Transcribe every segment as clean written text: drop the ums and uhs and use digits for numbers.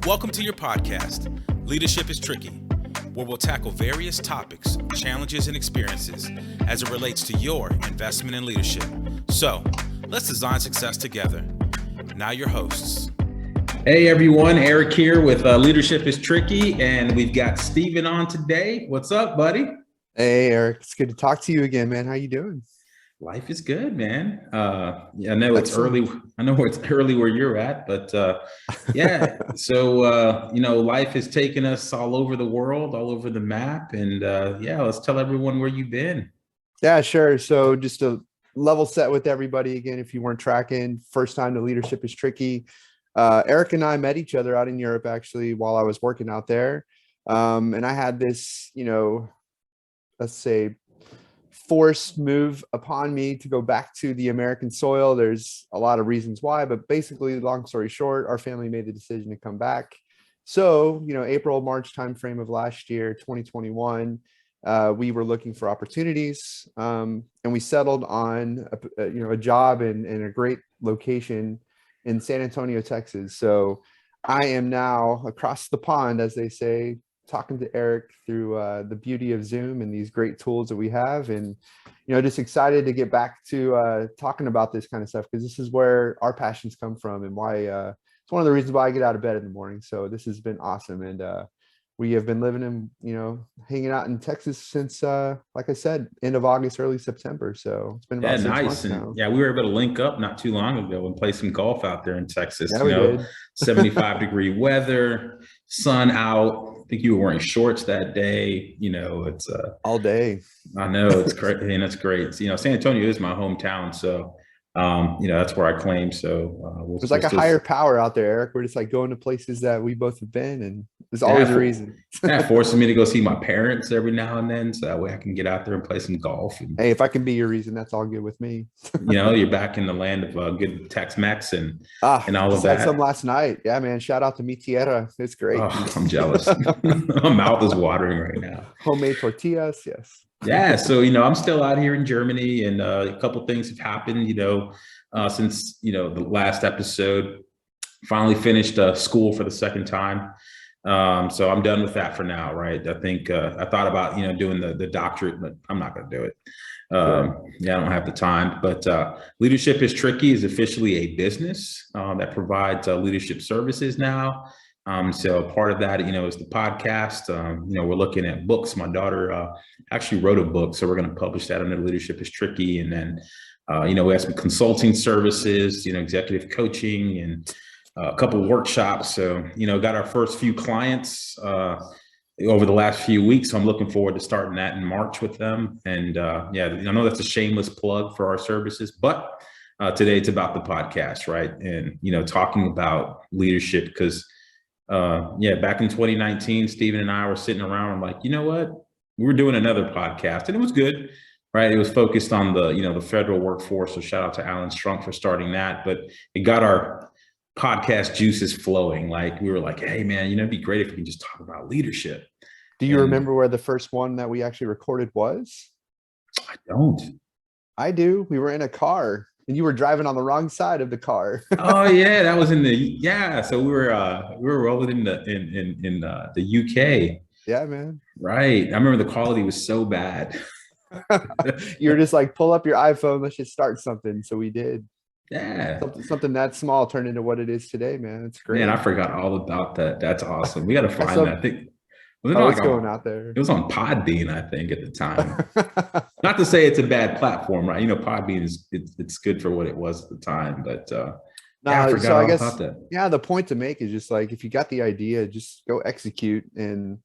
Welcome to your podcast, Leadership is Tricky, where we'll tackle various topics, challenges, and experiences as it relates to your investment in leadership. So, let's design success together. Now your hosts. Hey everyone, Erick here with Leadership is Tricky, and we've got Steven on today. What's up, buddy? Hey Eric, it's good to talk to you again, man. How you doing? Life is good, man. I know it's early. I know it's early where you're at, but yeah. So life has taken us all over the world, all over the map, and let's tell everyone where you've been. Yeah, sure. So just to level set with everybody again, if you weren't tracking, first time to Leadership is Tricky. Eric and I met each other out in Europe actually while I was working out there, and I had this, let's say, forced move upon me to go back to the American soil. There's a lot of reasons why, but basically, long story short, our family made the decision to come back. So, April, March timeframe of last year, 2021, we were looking for opportunities, and we settled on a job in a great location in San Antonio, Texas. So I am now across the pond, as they say, talking to Eric through the beauty of Zoom and these great tools that we have. And, just excited to get back to talking about this kind of stuff, because this is where our passions come from and why it's one of the reasons why I get out of bed in the morning. So this has been awesome. And we have been living in, hanging out in Texas since, like I said, end of August, early September. So it's been about 6 months now. Yeah, we were able to link up not too long ago and play some golf out there in Texas. Yeah, we did. 75-degree weather, sun out. I think you were wearing shorts that day. It's all day. I know it's great, and it's great. San Antonio is my hometown, so that's where I claim. So there's like a higher power out there, Eric. We're just like going to places that we both have been, and there's always a reason. Forcing me to go see my parents every now and then, so that way I can get out there and play some golf. And, hey, if I can be your reason, that's all good with me. You're back in the land of good Tex-Mex and all of that. I had some last night. Yeah, man. Shout out to Mi Tierra. It's great. Oh, I'm jealous. My mouth is watering right now. Homemade tortillas, yes. Yeah, so I'm still out here in Germany, and a couple things have happened. Since the last episode. Finally finished school for the second time. So I'm done with that for now, right? I think I thought about doing the doctorate, but I'm not going to do it. I don't have the time. But Leadership is Tricky is officially a business that provides leadership services now. So part of that, is the podcast. We're looking at books. My daughter actually wrote a book, so we're going to publish that under Leadership is Tricky. And then, we have some consulting services, executive coaching, and a couple of workshops. So, got our first few clients over the last few weeks. So I'm looking forward to starting that in March with them. And I know that's a shameless plug for our services, but today it's about the podcast, right? And, talking about leadership, because back in 2019, Steven and I were sitting around and like, you know what, we were doing another podcast and it was good, right? It was focused on the federal workforce. So shout out to Alan Strunk for starting that, but it got our podcast juices flowing. Like we were like, hey man, it'd be great if we can just talk about leadership. Do you remember where the first one that we actually recorded was? I don't. I do. We were in a car. And you were driving on the wrong side of the car. Oh yeah, that was So we were rolling in the UK. Yeah, man. Right. I remember the quality was so bad. You were just like, pull up your iPhone, let's just start something. So we did. Yeah. Something that small turned into what it is today, man. It's great. Man, I forgot all about that. That's awesome. We got to find that. I think it's going out there. It was on Podbean, I think, at the time. Not to say it's a bad platform, right? Podbean it's good for what it was at the time, but I forgot all about that. Yeah, the point to make is just like, if you got the idea, just go execute, and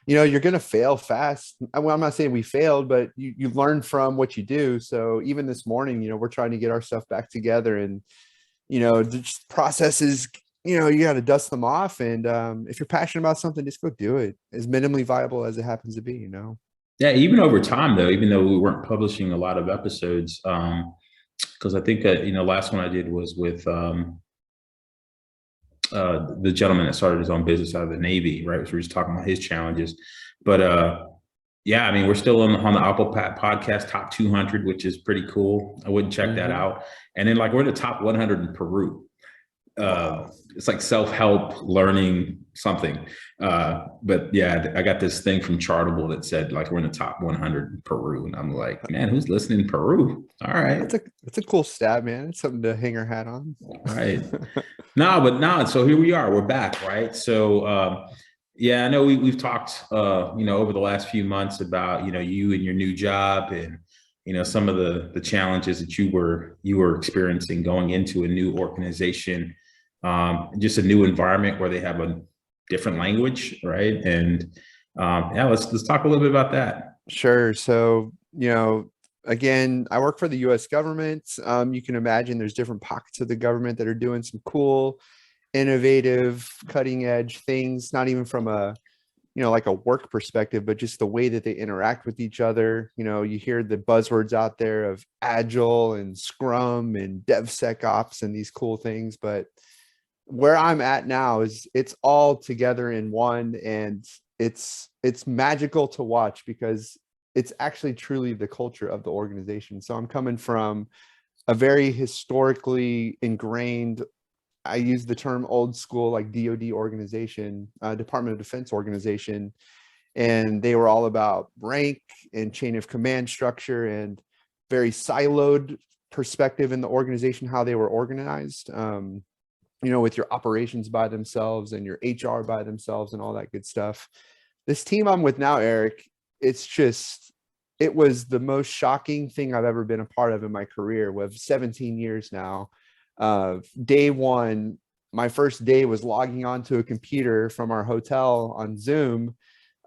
you're gonna fail fast. Well, I'm not saying we failed, but you learn from what you do. So even this morning, we're trying to get our stuff back together, and just processes. You got to dust them off. And if you're passionate about something, just go do it, as minimally viable as it happens to be, Yeah, even over time, though, even though we weren't publishing a lot of episodes, because I think, last one I did was with the gentleman that started his own business out of the Navy, right? So we're just talking about his challenges. But we're still on the Apple podcast top 200, which is pretty cool. I wouldn't check that out. And then we're in the top 100 in Peru. it's like self-help learning something. But yeah, I got this thing from Chartable that said like we're in the top 100 in Peru, and I'm like, man, who's listening in Peru? All right, That's a cool stat, man. It's something to hang our hat on. right. No, but no. So here we are. We're back, right? So yeah, I know we've talked, over the last few months about you and your new job, and some of the challenges that you were experiencing going into a new organization, just a new environment where they have a different language, right? And yeah, let's talk a little bit about that. Sure. So, again, I work for the US government. You can imagine there's different pockets of the government that are doing some cool, innovative, cutting edge things, not even from a, like a work perspective, but just the way that they interact with each other. You hear the buzzwords out there of agile and scrum and DevSecOps and these cool things, but where I'm at now is it's all together in one, and it's magical to watch because it's actually truly the culture of the organization. So I'm coming from a very historically ingrained, I use the term old school, like DoD organization, Department of Defense organization, and they were all about rank and chain of command structure and very siloed perspective in the organization, how they were organized. With your operations by themselves and your HR by themselves and all that good stuff. This team I'm with now, Eric, it was the most shocking thing I've ever been a part of in my career with 17 years now. Day one, my first day was logging onto a computer from our hotel on Zoom,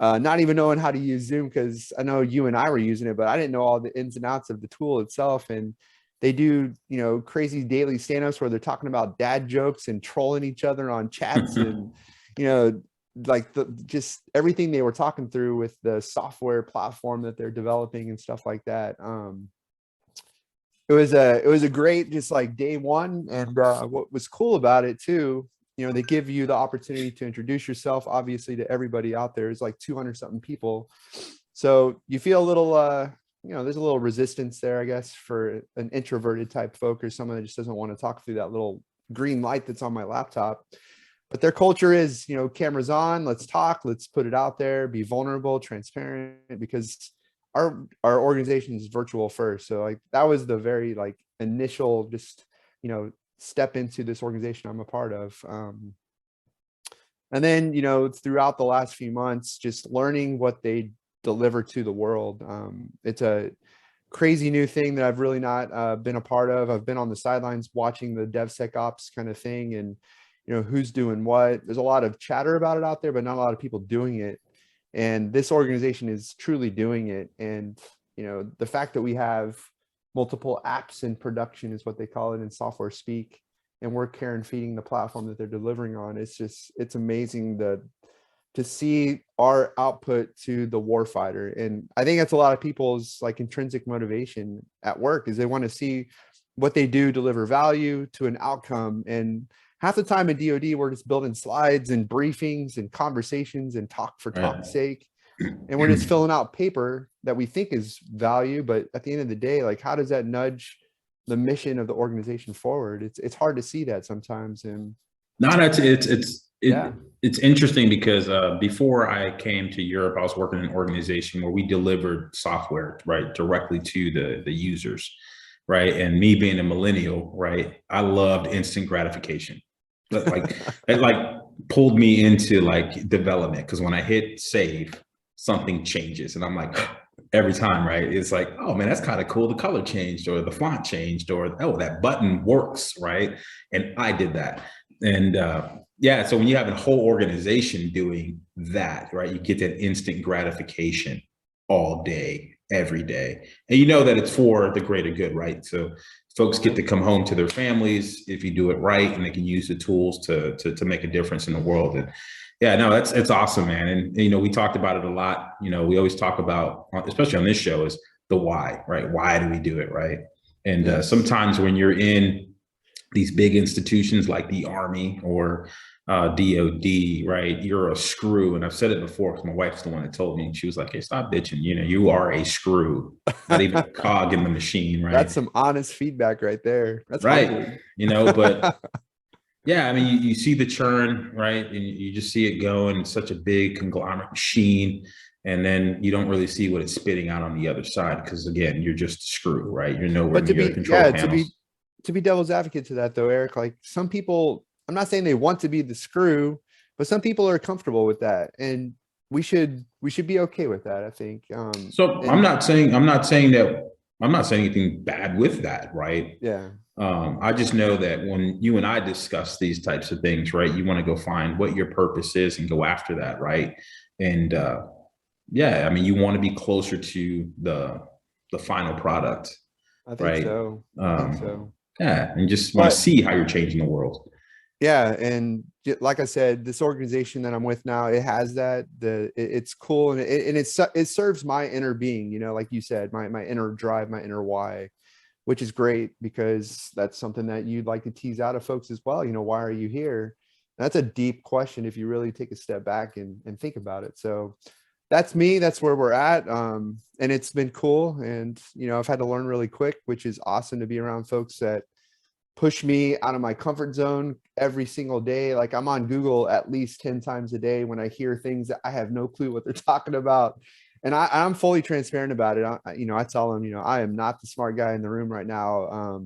not even knowing how to use Zoom, because I know you and I were using it, but I didn't know all the ins and outs of the tool itself. And they do, crazy daily stand-ups where they're talking about dad jokes and trolling each other on chats and, like just everything they were talking through with the software platform that they're developing and stuff like that. It was a great, just like day one. And what was cool about it too, they give you the opportunity to introduce yourself, obviously, to everybody out there. It's like 200 something people. So you feel a little, there's a little resistance there, I guess, for an introverted type folk or someone that just doesn't want to talk through that little green light that's on my laptop. But their culture is, cameras on, let's talk, let's put it out there, be vulnerable, transparent, because our organization is virtual first. So like that was the very like initial just, step into this organization I'm a part of. And then, throughout the last few months, just learning what they deliver to the world. It's a crazy new thing that I've really not been a part of. I've been on the sidelines watching the DevSecOps kind of thing, and who's doing what. There's a lot of chatter about it out there, but not a lot of people doing it. And this organization is truly doing it. And the fact that we have multiple apps in production is what they call it in software speak, and we're care and feeding the platform that they're delivering on. It's amazing to see our output to the warfighter. And I think that's a lot of people's like intrinsic motivation at work, is they want to see what they do deliver value to an outcome. And half the time in DoD, we're just building slides and briefings and conversations and talk for talk's sake. And we're just filling out paper that we think is value. But at the end of the day, like, how does that nudge the mission of the organization forward? It's hard to see that sometimes. And it's interesting because before I came to Europe, I was working in an organization where we delivered software, right, directly to the users, right? And me being a millennial, right, I loved instant gratification. Like it like pulled me into like development, because when I hit save, something changes, and I'm like, every time, right? It's like, oh man, that's kind of cool. The color changed, or the font changed, or oh, that button works, right? And I did that. And yeah, so when you have a whole organization doing that, right, you get that instant gratification all day, every day. And you know that it's for the greater good, right? So folks get to come home to their families if you do it right, and they can use the tools to make a difference in the world. And yeah, no, it's awesome, man. And we talked about it a lot. We always talk about, especially on this show, is the why, right? Why do we do it, right? And sometimes when you're in these big institutions like the Army or DOD, right, you're a screw. And I've said it before, because my wife's the one that told me. She was like, hey, stop bitching. You are a screw, not even a cog in the machine, right? That's some honest feedback right there. That's right. humbling. But Yeah, I mean, you see the churn, right? And you just see it going. It's such a big conglomerate machine. And then you don't really see what it's spitting out on the other side. Because again, you're just a screw, right? You're nowhere But to near the be, control yeah, panels. to be devil's advocate to that though, Eric, like some people, I'm not saying they want to be the screw, but some people are comfortable with that, and we should be okay with that, I think. So And I'm not saying anything bad with that, right? yeah, I just know that when you and I discuss these types of things, right, you want to go find what your purpose is and go after that, right? And yeah, I mean, you want to be closer to the final product, I think right? so. I think so. Yeah, and just want to But see how you're changing the world. yeah, and like I said, this organization that I'm with now, it has that. It's cool, and it serves my inner being. You know, like you said, my inner drive, my inner why, which is great because that's something that you'd like to tease out of folks as well. You know, why are you here? That's a deep question if you really take a step back and think about it. So that's me. That's where we're at. And it's been cool. And, you know, I've had to learn really quick, which is awesome to be around folks that push me out of my comfort zone every single day. Like I'm on Google at least 10 times a day when I hear things that I have no clue what they're talking about. And I'm fully transparent about it. You know, I tell them, you know, I am not the smart guy in the room right now.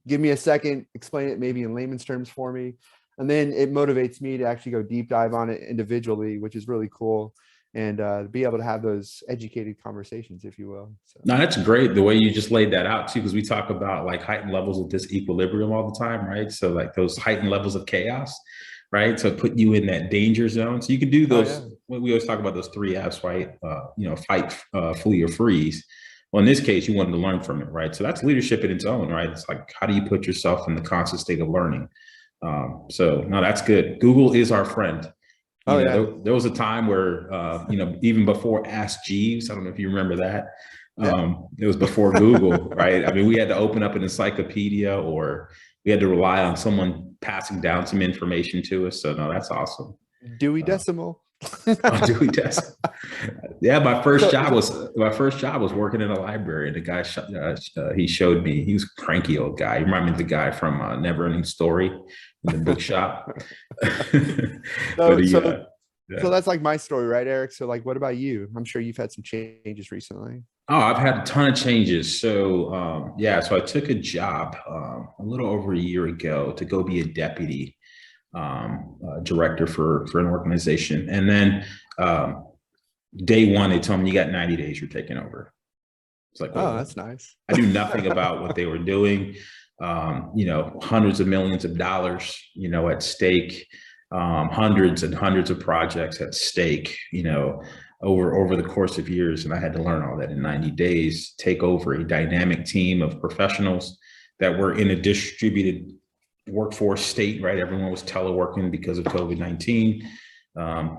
Give me a second, explain it maybe in layman's terms for me. And then it motivates me to actually go deep dive on it individually, which is really cool. And be able to have those educated conversations, if you will. So. No, that's great the way you just laid that out too, because we talk about like heightened levels of disequilibrium all the time, right? So like those heightened levels of chaos, right? So put you in that danger zone. So you can do those. Oh, yeah. We always talk about those 3 F's, right? You know, fight, flee, or freeze. Well, in this case, you wanted to learn from it, right? So that's leadership in its own, right? It's like, how do you put yourself in the constant state of learning? So no, that's good. Google is our friend. Oh, You know, yeah. there was a time where, you know, even before Ask Jeeves, I don't know if you remember that. Yeah. It was before Google, right? I mean, we had to open up an encyclopedia or we had to rely on someone passing down some information to us. So no, that's awesome. Dewey Decimal. Oh, Dewey Decimal. Yeah, my first job So, was working in a library. The guy he showed me. He was a cranky old guy. He reminded me of the guy from Neverending Story in the bookshop. But he, so yeah. so that's like my story, right, Eric? So like, what about you? I'm sure you've had some changes recently. Oh, I've had a ton of changes. So yeah, so I took a job a little over a year ago to go be a deputy director for an organization, and then day one they told me you got 90 days, you're taking over. It's like, Oh, well, that's nice. I knew nothing about what they were doing. You know, hundreds of millions of dollars, you know, at stake, hundreds and hundreds of projects at stake, you know, over the course of years. And I had to learn all that in 90 days, take over a dynamic team of professionals that were in a distributed workforce state, right? Everyone was teleworking because of COVID-19.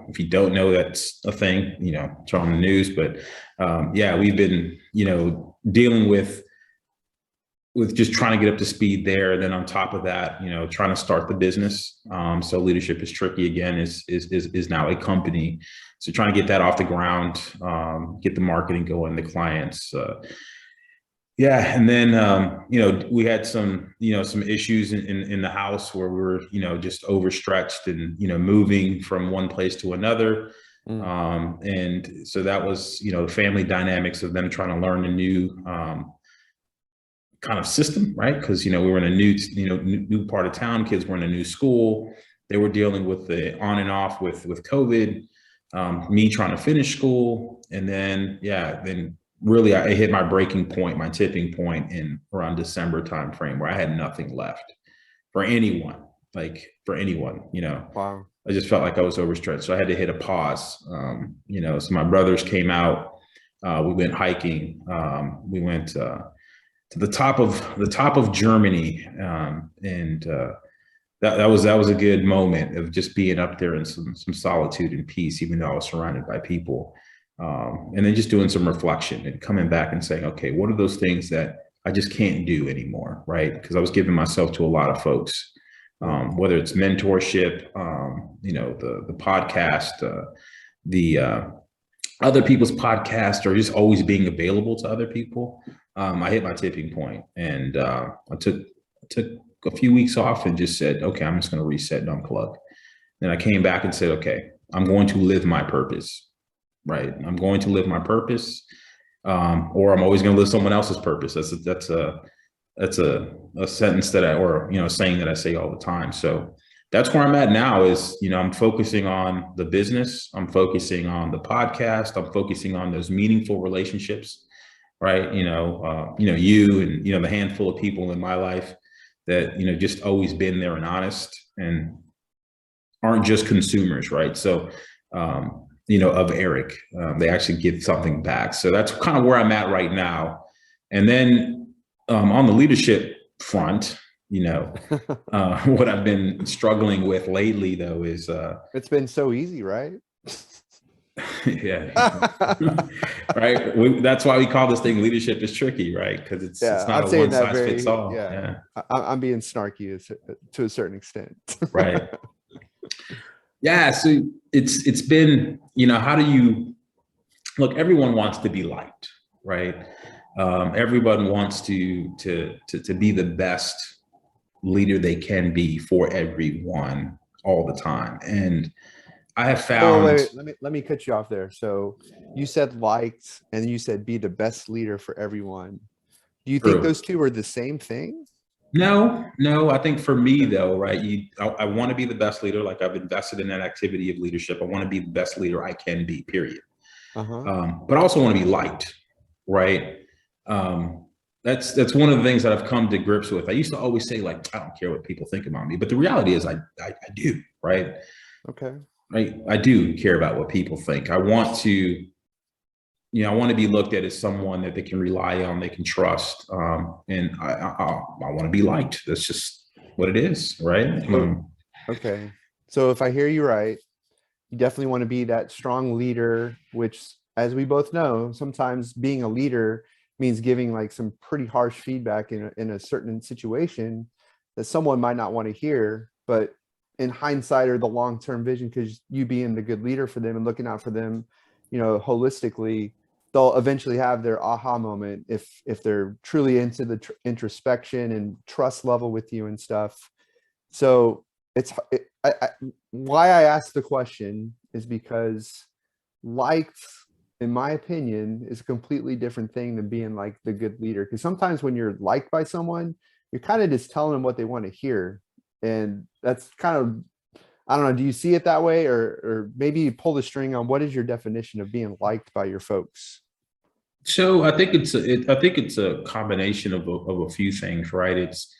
If you don't know, that's a thing, you know, it's on the news, but yeah, we've been, you know, dealing with just trying to get up to speed there. And then on top of that, you know, trying to start the business. So leadership is tricky again, is now a company. So trying to get that off the ground, get the marketing going, the clients. Yeah. And then, you know, we had some, you know, some issues in the house where we were, you know, just overstretched and, you know, moving from one place to another. And so that was, you know, family dynamics of them trying to learn a new, kind of system, right? Because, you know, we were in a new, you know, new part of town. Kids were in a new school. They were dealing with the on and off with COVID, me trying to finish school. And then, yeah, then really I hit my breaking point, my tipping point in around December timeframe where I had nothing left for anyone, you know. Wow. I just felt like I was overstretched. So I had to hit a pause. You know, so my brothers came out, we went hiking, we went, to the top of Germany, and that was a good moment of just being up there in some solitude and peace, even though I was surrounded by people, and then just doing some reflection and coming back and saying, okay, what are those things that I just can't do anymore, right? Because I was giving myself to a lot of folks, whether it's mentorship, you know, the podcast, the other people's podcast, or just always being available to other people. I hit my tipping point, and I took a few weeks off and just said, okay, I'm just going to reset and unplug. Then I came back and said, okay, I'm going to live my purpose, right? I'm going to live my purpose, or I'm always going to live someone else's purpose. That's a sentence that a saying that I say all the time. So that's where I'm at now is, I'm focusing on the business. I'm focusing on the podcast. I'm focusing on those meaningful relationships, right? You and, the handful of people in my life that, just always been there and honest and aren't just consumers, right? So, of Erick, they actually give something back. So that's kind of where I'm at right now. And then on the leadership front, what I've been struggling with lately, though, is it's been so easy, right? Yeah. Right. That's why we call this thing leadership is tricky, right? Because it's not a one size fits all. Yeah. I'm being snarky to a certain extent. Right. Yeah. So it's been, how do you look? Everyone wants to be liked, right? Everyone wants to be the best leader they can be for everyone all the time. And I have found. Wait, let me cut you off there. So you said liked, and you said be the best leader for everyone. Do you think those two are the same thing? No. I think for me though, right? I want to be the best leader. Like I've invested in that activity of leadership. I want to be the best leader I can be. Period. But I also want to be liked, right? That's one of the things that I've come to grips with. I used to always say like, I don't care what people think about me, but the reality is I do, right? Okay. Right. I do care about what people think. I want to be looked at as someone that they can rely on, they can trust. And I want to be liked. That's just what it is. Right. Okay. So if I hear you right, you definitely want to be that strong leader, which, as we both know, sometimes being a leader means giving like some pretty harsh feedback in a certain situation that someone might not want to hear, but in hindsight or the long-term vision, because you being the good leader for them and looking out for them, holistically, they'll eventually have their aha moment if they're truly into the introspection and trust level with you and stuff. So why I asked the question is because liked, in my opinion, is a completely different thing than being like the good leader. Because sometimes when you're liked by someone, you're kind of just telling them what they want to hear. And that's kind of, I don't know, do you see it that way? Or maybe you pull the string on what is your definition of being liked by your folks? So I think it's a combination of a few things, right? It's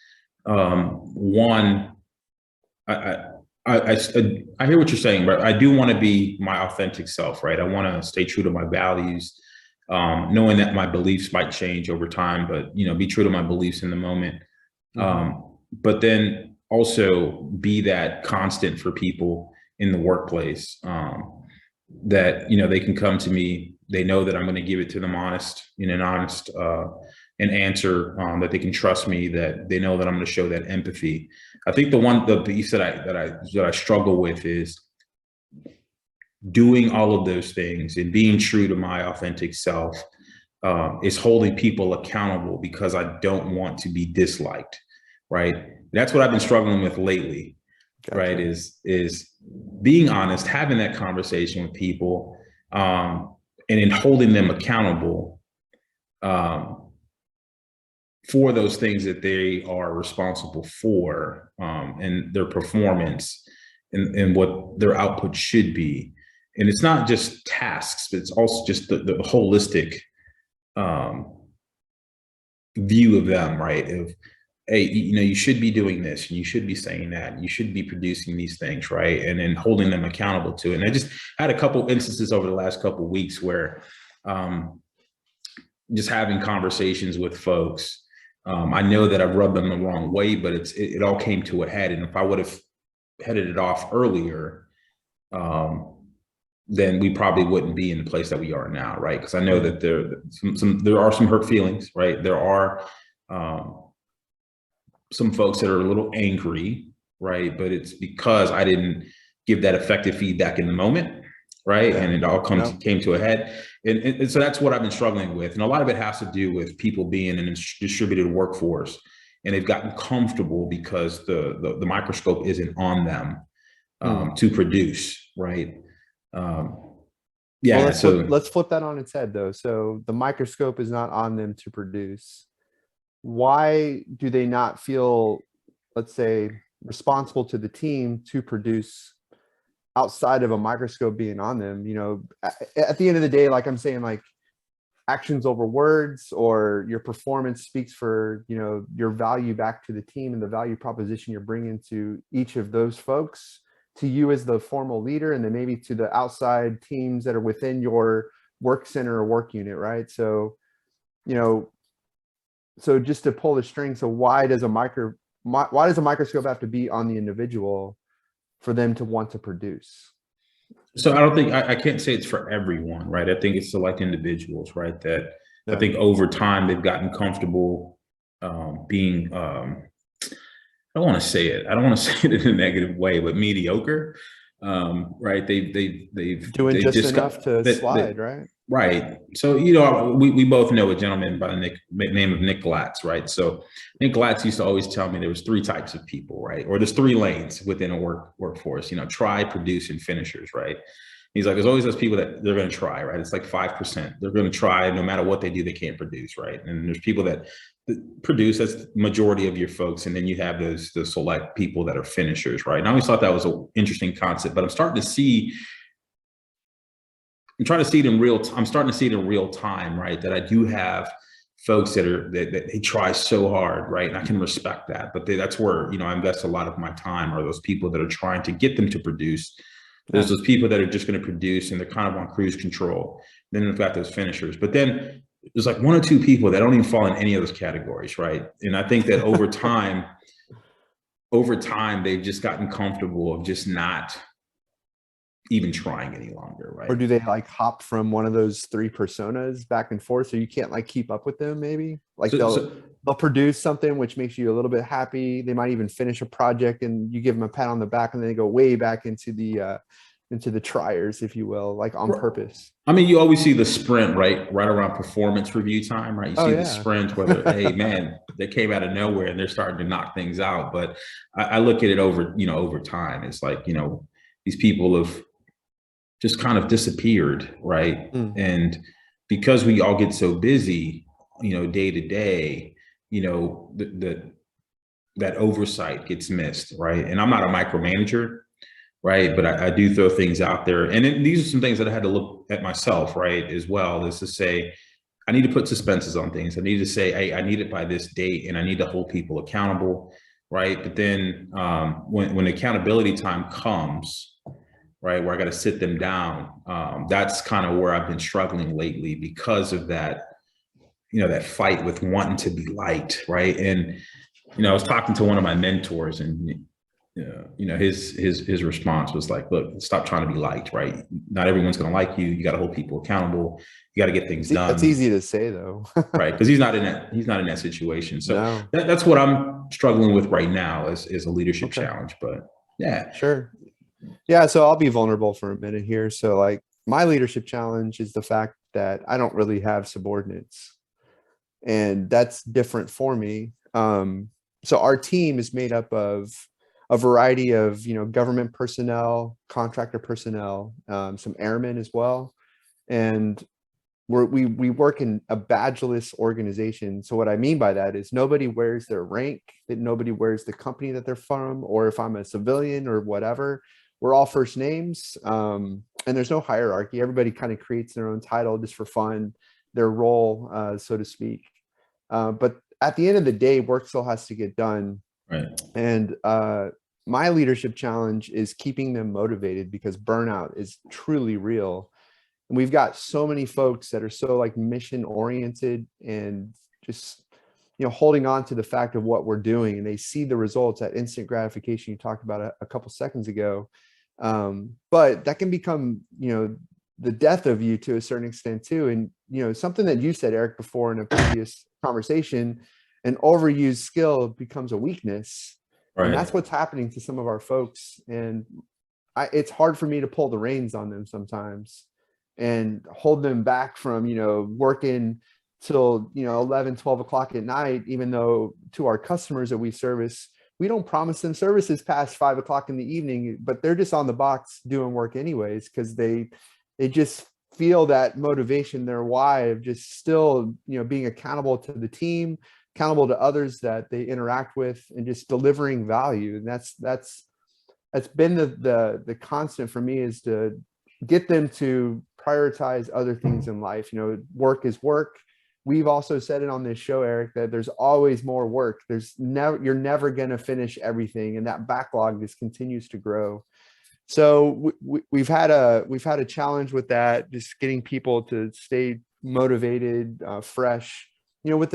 one, I hear what you're saying, but I do want to be my authentic self, right? I want to stay true to my values, knowing that my beliefs might change over time, but be true to my beliefs in the moment. But then also be that constant for people in the workplace, that they can come to me. They know that I'm going to give it to them in an honest an answer, that they can trust me, that they know that I'm going to show that empathy. I think the piece that I struggle with is doing all of those things and being true to my authentic self, is holding people accountable because I don't want to be disliked, right? That's what I've been struggling with lately. Gotcha. Right? Is being honest, having that conversation with people, and in holding them accountable for those things that they are responsible for, and their performance and what their output should be. And it's not just tasks, but it's also just the holistic view of them, right? Of, hey, you should be doing this, and you should be saying that, and you should be producing these things, right? And then holding them accountable to it. And I just had a couple instances over the last couple of weeks where just having conversations with folks, I know that I've rubbed them the wrong way, but it all came to a head. And if I would have headed it off earlier, then we probably wouldn't be in the place that we are now, right? Because I know that there are some hurt feelings, right? There are some folks that are a little angry, right? But it's because I didn't give that effective feedback in the moment, right? Yeah. And it all came to a head. And so that's what I've been struggling with. And a lot of it has to do with people being in a distributed workforce and they've gotten comfortable because the microscope isn't on them to produce, right? Yeah. Well, let's flip that on its head though. So the microscope is not on them to produce. Why do they not feel, let's say, responsible to the team to produce outside of a microscope being on them? You know, at the end of the day, like I'm saying, like actions over words, or your performance speaks for, you know, your value back to the team and the value proposition you're bringing to each of those folks, to you as the formal leader, and then maybe to the outside teams that are within your work center or work unit, right? So, you know, so just to pull the string, so why does a microscope have to be on the individual for them to want to produce? So I don't think I can't say it's for everyone, right? I think it's select individuals, right? That I think over time they've gotten comfortable being I don't want to say it. I don't want to say it in a negative way, but mediocre, right? They've doing just enough to slide, right? Right. So, you know, we both know a gentleman by the name of Nick Glatz, right? So Nick Glatz used to always tell me there was three types of people, right? Or there's three lanes within a workforce, you know, try, produce, and finishers, right? He's like, there's always those people that they're going to try, right? It's like 5%. They're going to try no matter what they do, they can't produce, right? And there's people that produce, that's the majority of your folks. And then you have the select people that are finishers, right? And I always thought that was an interesting concept, but I'm starting to see it in real time, right? That I do have folks that they try so hard, right? And I can respect that, but that's where, you know, I invest a lot of my time, are those people that are trying to get them to produce. There's those people that are just going to produce and they're kind of on cruise control. Then we've got those finishers, but then there's like one or two people that don't even fall in any of those categories, right? And I think that over time, they've just gotten comfortable of just not even trying any longer, right? Or do they like hop from one of those three personas back and forth, so you can't like keep up with them? Maybe like they'll produce something which makes you a little bit happy. They might even finish a project and you give them a pat on the back, and then they go way back into the triers, if you will, like on purpose. I mean, you always see the sprint right around performance review time, right? You see the sprint where hey man, they came out of nowhere and they're starting to knock things out. But I look at it over time. It's like, you know, these people have just kind of disappeared, right? And because we all get so busy, you know, day to day, you know, that oversight gets missed, right? And I'm not a micromanager, right? But I do throw things out there. And these are some things that I had to look at myself, right, as well, is to say, I need to put suspenses on things. I need to say, hey, I need it by this date, and I need to hold people accountable, right? But then when accountability time comes, right, where I got to sit them down, that's kind of where I've been struggling lately because of that, you know, that fight with wanting to be liked, right? And, you know, I was talking to one of my mentors, and you know, his response was like, look, stop trying to be liked, right? Not everyone's going to like you. You got to hold people accountable. You got to get things done. That's easy to say though. Right? Because he's not in that situation. So that's what I'm struggling with right now is a leadership challenge. But yeah. Sure. Yeah. So I'll be vulnerable for a minute here. So like my leadership challenge is the fact that I don't really have subordinates, and that's different for me. So our team is made up of a variety of, you know, government personnel, contractor personnel, some airmen as well. And we work in a badgeless organization. So what I mean by that is nobody wears their rank, that nobody wears the company that they're from, or if I'm a civilian or whatever, we're all first names. And there's no hierarchy. Everybody kind of creates their own title just for fun, their role, so to speak. But at the end of the day, work still has to get done. Right. And my leadership challenge is keeping them motivated, because burnout is truly real. And we've got so many folks that are so like mission oriented and just, you know, holding on to the fact of what we're doing, and they see the results, that instant gratification you talked about a couple seconds ago. But that can become, you know, the death of you to a certain extent too. And, you know, something that you said, Eric, before in a previous conversation, an overused skill becomes a weakness. Right. And that's what's happening to some of our folks. And it's hard for me to pull the reins on them sometimes and hold them back from, you know, working till 11, 12 o'clock at night, even though to our customers that we service, we don't promise them services past 5 o'clock in the evening, but they're just on the box doing work anyways, because they just feel that motivation, their why of just still being accountable to the team, accountable to others that they interact with, and just delivering value. And that's been the constant for me, is to get them to prioritize other things in life. Work is work. We've also said it on this show, Eric, that there's always more work. You're never going to finish everything, and that backlog just continues to grow. So we've had a challenge with that, just getting people to stay motivated, fresh. With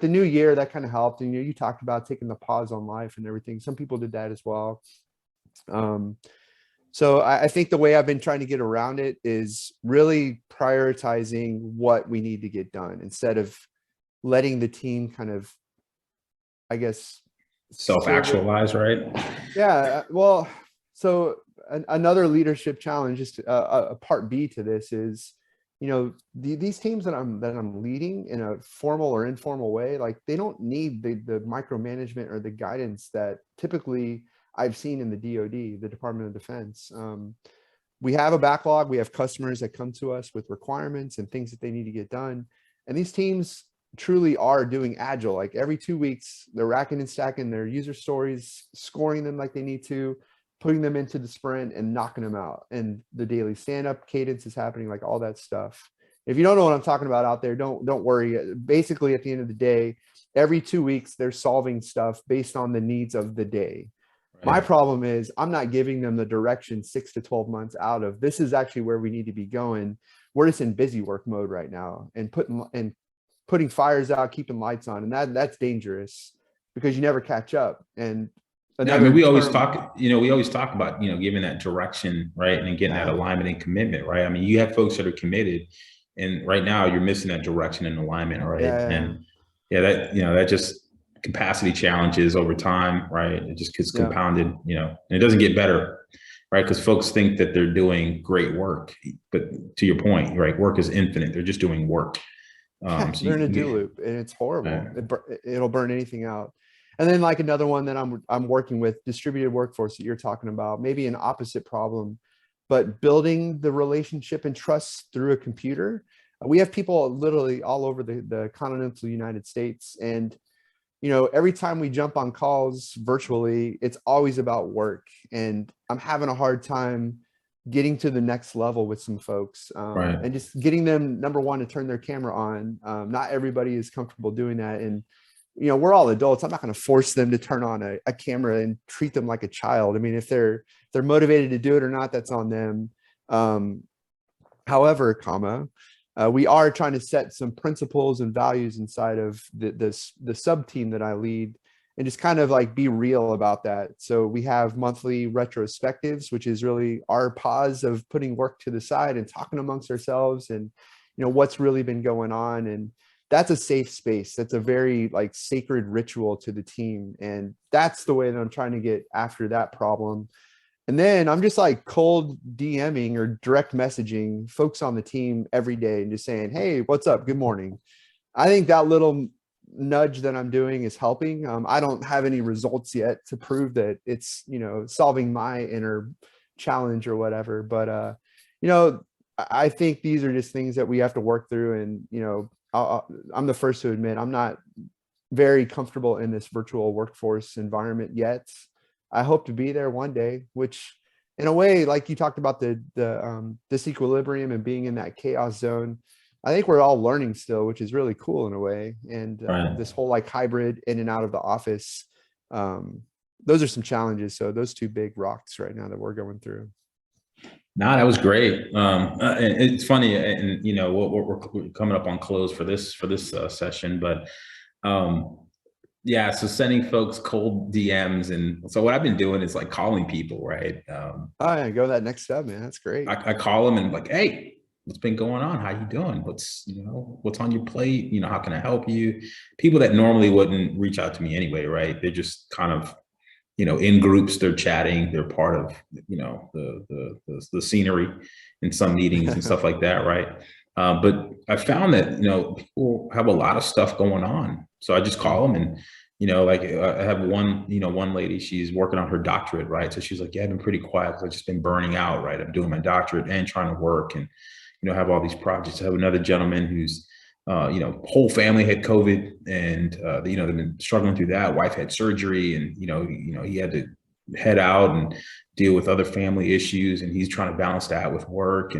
the new year, that kind of helped. And you talked about taking the pause on life and everything. Some people did that as well. So I think the way I've been trying to get around it is really prioritizing what we need to get done, instead of letting the team kind of, I guess, self-actualize, right? Yeah. Well, so another leadership challenge, just a part B to this, is, these teams that I'm leading in a formal or informal way, like, they don't need the micromanagement or the guidance that typically I've seen in the DoD, the Department of Defense. We have a backlog. We have customers that come to us with requirements and things that they need to get done. And these teams truly are doing agile. Like, every 2 weeks, they're racking and stacking their user stories, scoring them like they need to, putting them into the sprint and knocking them out. And the daily stand-up cadence is happening, like all that stuff. If you don't know what I'm talking about out there, don't worry. Basically, at the end of the day, every 2 weeks, they're solving stuff based on the needs of the day. My problem is, I'm not giving them the direction 6 to 12 months out of, this is actually where we need to be going. We're just in busy work mode right now, and putting fires out, keeping lights on. And that's dangerous, because you never catch up. And we always talk about, giving that direction, right? And getting that alignment and commitment, right? I mean, you have folks that are committed, and right now you're missing that direction and alignment, right? And that just capacity challenges over time, right? It just gets compounded, and it doesn't get better, right? Because folks think that they're doing great work, but to your point, right, work is infinite. They're just doing work. So they're in a do loop, and it's horrible. It'll burn anything out. And then, like, another one that I'm working with, distributed workforce that you're talking about, maybe an opposite problem, but building the relationship and trust through a computer. We have people literally all over the continental United States, and every time we jump on calls virtually, it's always about work. And I'm having a hard time getting to the next level with some folks, and just getting them, number one, to turn their camera on. Not everybody is comfortable doing that. And, we're all adults. I'm not going to force them to turn on a camera and treat them like a child. I mean, if they're motivated to do it or not, that's on them. However, we are trying to set some principles and values inside of the sub team that I lead, and just kind of like be real about that. So we have monthly retrospectives, which is really our pause of putting work to the side and talking amongst ourselves, and what's really been going on. And that's a safe space. That's a very sacred ritual to the team, and that's the way that I'm trying to get after that problem. And then I'm just cold DMing or direct messaging folks on the team every day and just saying, hey, what's up? Good morning. I think that little nudge that I'm doing is helping. I don't have any results yet to prove that it's, solving my inner challenge or whatever. But, I think these are just things that we have to work through. And, I'm the first to admit, I'm not very comfortable in this virtual workforce environment yet. I hope to be there one day, which in a way, like you talked about the disequilibrium and being in that chaos zone, I think we're all learning still, which is really cool in a way. And this whole hybrid in and out of the office, those are some challenges. So those two big rocks right now that we're going through. No, that was great. And it's funny, and we're coming up on close for this session, but so sending folks cold DMs, and so what I've been doing is calling people, right? Go that next step, man. That's great. I call them and hey, what's been going on? How you doing? What's on your plate? How can I help you? People that normally wouldn't reach out to me anyway, right? They're just kind of in groups, they're chatting, they're part of the scenery in some meetings and stuff like that, right? But I found that, people have a lot of stuff going on. So I just call them and, like I have one lady, she's working on her doctorate, right? So she's like, yeah, I've been pretty quiet because I've just been burning out, right? I'm doing my doctorate and trying to work and, have all these projects. I have another gentleman who's, whole family had COVID and, they've been struggling through that. Wife had surgery and, he had to head out and deal with other family issues. And he's trying to balance that with work.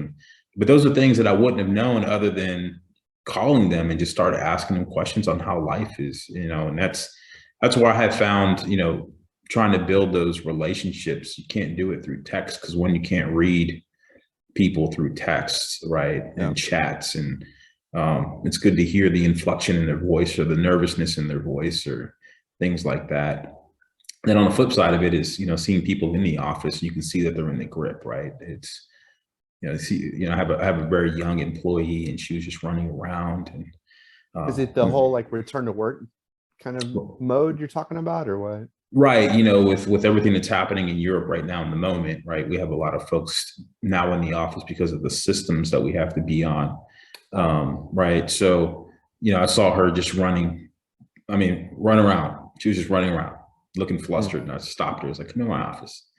But those are things that I wouldn't have known other than calling them and just started asking them questions on how life is, and that's where I have found, trying to build those relationships. You can't do it through text because when you can't read people through texts, right, and chats, and it's good to hear the inflection in their voice or the nervousness in their voice or things like that. Then on the flip side of it is, seeing people in the office, you can see that they're in the grip, right? It's, I have a very young employee and she was just running around. And is it the whole like return to work kind of mode you're talking about, or what? Right. With everything that's happening in Europe right now in the moment, right, we have a lot of folks now in the office because of the systems that we have to be on. Right. So, I saw her just run around. She was just running around looking flustered. And I stopped her. I was like, come in my office. I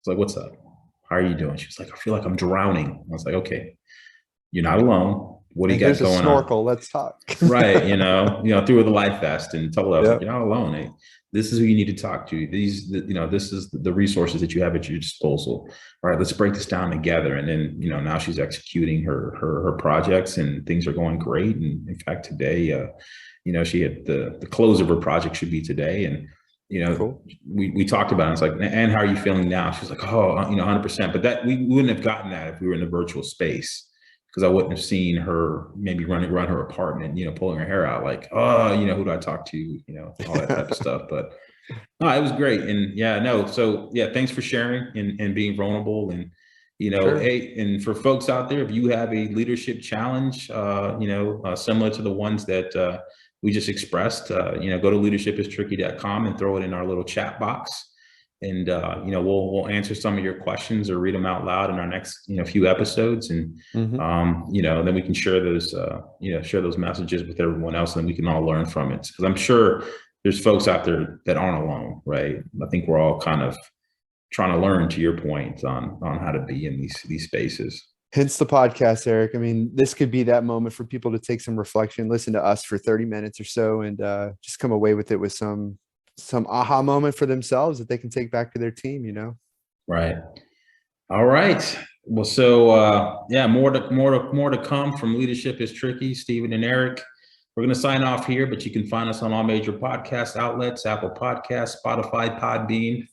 was like, what's up? How are you doing? She was like, I feel like I'm drowning. I was like, okay, you're not alone. What do you got going on? Snorkel. Let's talk. Right. Through with the life vest and told her, I was like, you're not alone. Hey, this is who you need to talk to. This is the resources that you have at your disposal. All right, let's break this down together. And then, now she's executing her projects and things are going great. And in fact, today, she had the close of her project should be today. And, cool. we talked about it. It's like, and how are you feeling now? She's like, oh, 100%. But that we wouldn't have gotten that if we were in the virtual space, because I wouldn't have seen her maybe running around her apartment, pulling her hair out like, oh, who do I talk to? All that type of stuff. But no, it was great. And so thanks for sharing and being vulnerable. And, Sure. Hey, and for folks out there, if you have a leadership challenge, similar to the ones that we just expressed, go to leadershipistricky.com and throw it in our little chat box. And, we'll answer some of your questions or read them out loud in our next, few episodes. And, then we can share those, share those messages with everyone else, and we can all learn from it. Because I'm sure there's folks out there that aren't alone, right? I think we're all kind of trying to learn, to your point, on how to be in these spaces. Hence the podcast, Eric. I mean, this could be that moment for people to take some reflection, listen to us for 30 minutes or so, and just come away with it with some aha moment for themselves that they can take back to their team, Right. All right. Well, so more to come from Leadership is Tricky, Stephen and Eric. We're going to sign off here, but you can find us on all major podcast outlets, Apple Podcasts, Spotify, Podbean.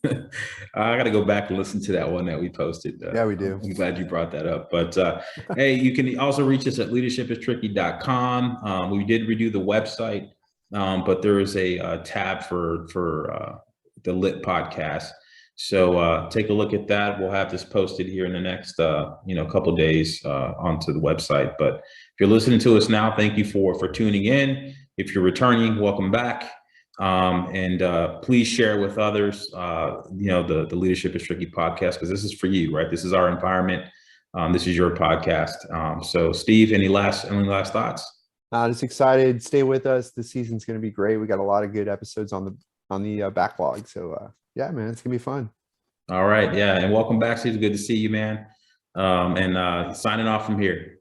I got to go back and listen to that one that we posted. Yeah, we do. I'm glad you brought that up. But hey, you can also reach us at leadershipistricky.com. We did redo the website, but there is a tab for the Lit podcast. So take a look at that. We'll have this posted here in the next couple of days onto the website. But if you're listening to us now, thank you for tuning in. If you're returning, welcome back. And please share with others, the Leadership is Tricky podcast, because this is for you, right? This is our environment. This is your podcast. So Steve, any last thoughts? Just excited. Stay with us. This season's going to be great. We got a lot of good episodes on the backlog. So yeah, man, it's gonna be fun. All right. Yeah. And welcome back, Steve. Good to see you, man. And signing off from here.